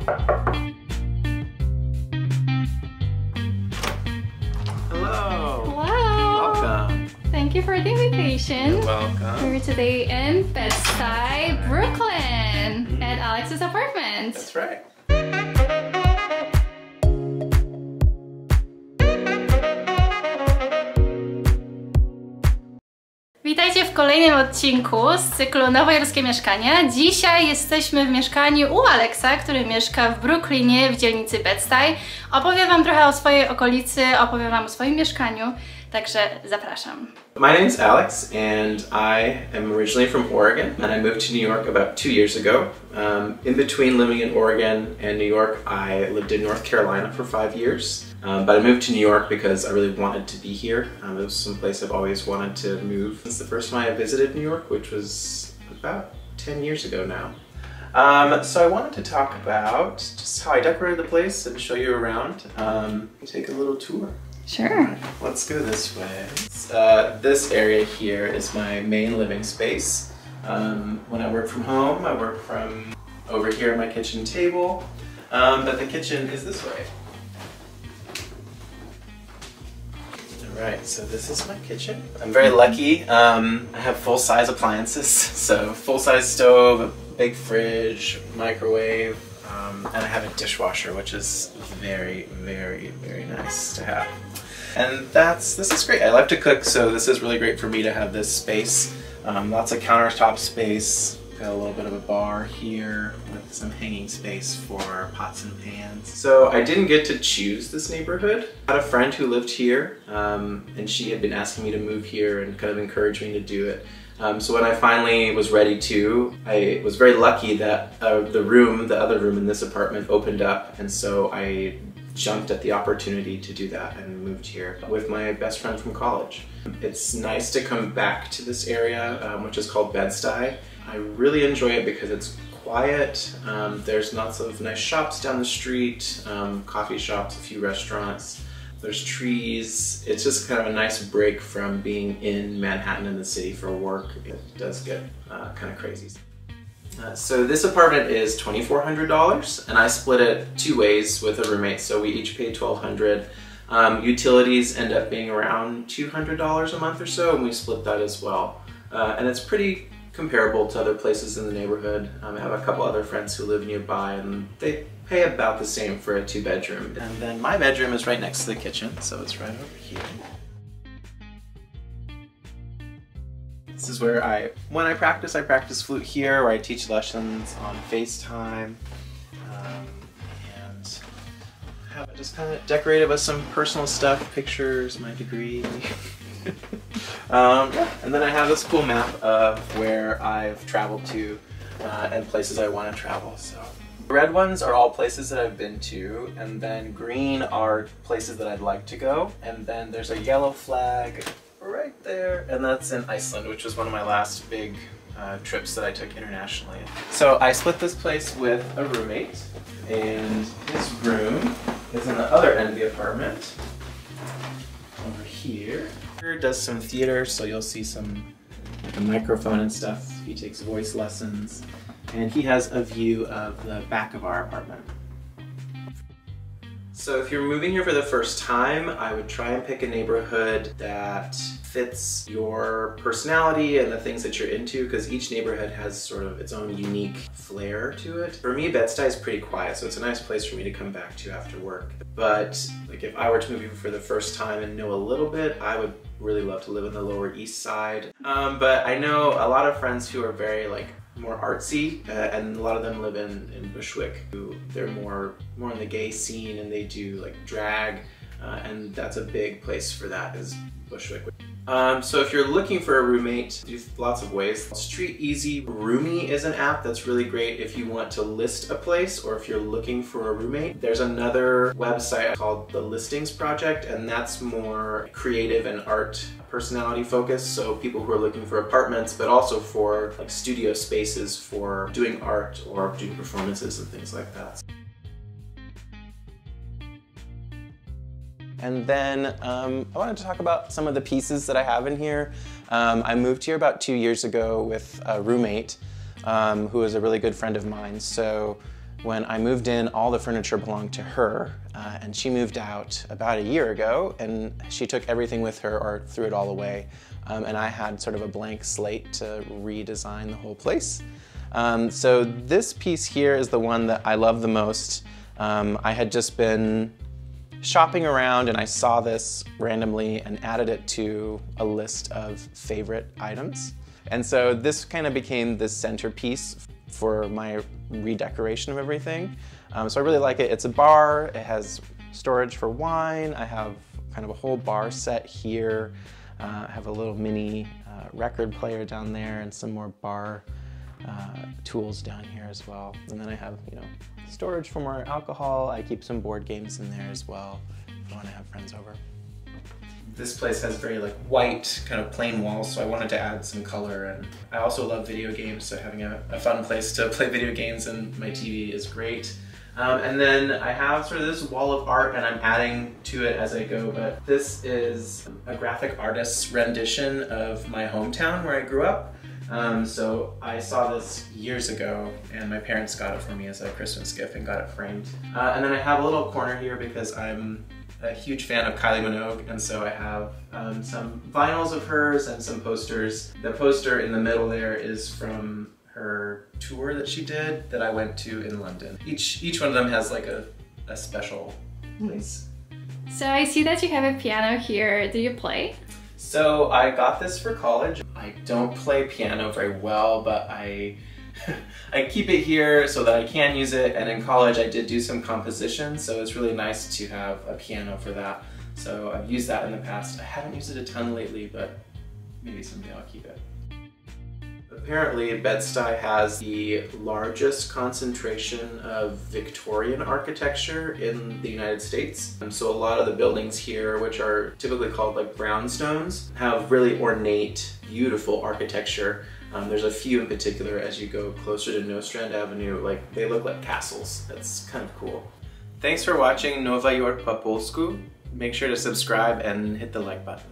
Hello. Hello. Welcome. Thank you for the invitation. You're welcome. We're today in Bed-Stuy, Brooklyn, at Alex's apartment. That's right. Witajcie w kolejnym odcinku z cyklu Nowojorskie Mieszkania. Dzisiaj jesteśmy w mieszkaniu u Alexa, który mieszka w Brooklynie w dzielnicy Bed-Stuy. Opowiem wam trochę o swojej okolicy, opowiem wam o swoim mieszkaniu, także zapraszam. My name's Alex and I am originally from Oregon and I moved to New York about 2 years ago. In between living in Oregon and New York, I lived in North Carolina for 5 years. But I moved to New York because I really wanted to be here. It was some place I've always wanted to move since the first time I visited New York, which was about 10 years ago now. So I wanted to talk about just how I decorated the place and show you around. Take a little tour. Sure. Let's go this way. This area here is my main living space. When I work from home, I work from over here at my kitchen table, but the kitchen is this way. Alright, so this is my kitchen. I'm very lucky. I have full-size appliances, so full-size stove, a big fridge, microwave, and I have a dishwasher, which is very, very, very nice to have. And this is great. I love to cook, so this is really great for me to have this space. Lots of countertop space. Got a little bit of a bar here with some hanging space for pots and pans. So I didn't get to choose this neighborhood. I had a friend who lived here, and she had been asking me to move here and kind of encouraged me to do it. So when I finally was ready to, I was very lucky that the other room in this apartment opened up, and so I jumped at the opportunity to do that and moved here with my best friend from college. It's nice to come back to this area, which is called Bed-Stuy. I really enjoy it because it's quiet. There's lots of nice shops down the street, coffee shops, a few restaurants. There's trees. It's just kind of a nice break from being in Manhattan in the city for work. It does get kind of crazy. So this apartment is $2,400 and I split it 2 ways with a roommate, so we each paid $1,200. Utilities end up being around $200 a month or so, and we split that as well. And it's pretty comparable to other places in the neighborhood. I have a couple other friends who live nearby and they pay about the same for a 2-bedroom. And then my bedroom is right next to the kitchen, so it's right over here. This is where when I practice flute here, where I teach lessons on FaceTime. And have it just kind of decorated with some personal stuff, pictures, my degree. Yeah. And then I have this cool map of where I've traveled to and places I want to travel. So the red ones are all places that I've been to, and then green are places that I'd like to go, and then there's a yellow flag right there, and that's in Iceland, which was one of my last big trips that I took internationally. So I split this place with a roommate, and his room is in the other end of the apartment, over here. He does some theater, so you'll see like a microphone and stuff. He takes voice lessons, and he has a view of the back of our apartment. So if you're moving here for the first time, I would try and pick a neighborhood that fits your personality and the things that you're into, because each neighborhood has sort of its own unique flair to it. For me, Bed-Stuy is pretty quiet, so it's a nice place for me to come back to after work. But like if I were to move here for the first time and know a little bit, I would really love to live in the Lower East Side. But I know a lot of friends who are very more artsy, and a lot of them live in Bushwick. They're more in the gay scene, and they do drag, and that's a big place for that, is Bushwick. So if you're looking for a roommate, do lots of ways. Street Easy Roomie is an app that's really great if you want to list a place or if you're looking for a roommate. There's another website called The Listings Project, and that's more creative and art personality focused, so people who are looking for apartments, but also for studio spaces for doing art or doing performances and things like that. And then I wanted to talk about some of the pieces that I have in here. I moved here about 2 years ago with a roommate who is a really good friend of mine. So When I moved in, all the furniture belonged to her, and she moved out about a year ago, and she took everything with her or threw it all away, and I had sort of a blank slate to redesign the whole place. So this piece here is the one that I love the most. I had just been shopping around and I saw this randomly and added it to a list of favorite items. And so this kind of became the centerpiece for my redecoration of everything. So I really like it. It's a bar, it has storage for wine, I have kind of a whole bar set here. I have a little mini record player down there and some more bar tools down here as well. And then I have, storage for more alcohol. I keep some board games in there as well if I want to have friends over. This place has very white, kind of plain walls, so I wanted to add some color. And I also love video games, so having a fun place to play video games and my TV is great. And then I have sort of this wall of art and I'm adding to it as I go, but this is a graphic artist's rendition of my hometown where I grew up. So I saw this years ago and my parents got it for me as a Christmas gift and got it framed. And then I have a little corner here because I'm a huge fan of Kylie Minogue, and so I have some vinyls of hers and some posters. The poster in the middle there is from her tour that she did that I went to in London. Each one of them has a special place. So I see that you have a piano here. Do you play? So I got this for college. I don't play piano very well, but I keep it here so that I can use it, and in college I did do some composition, so it's really nice to have a piano for that. So I've used that in the past. I haven't used it a ton lately, but maybe someday I'll keep it. Apparently, Bed-Stuy has the largest concentration of Victorian architecture in the United States. So a lot of the buildings here, which are typically called brownstones, have really ornate, beautiful architecture. There's a few in particular as you go closer to Nostrand Avenue, they look like castles. That's kind of cool. Thanks for watching Nowy Jork po Polsku. Make sure to subscribe and hit the like button.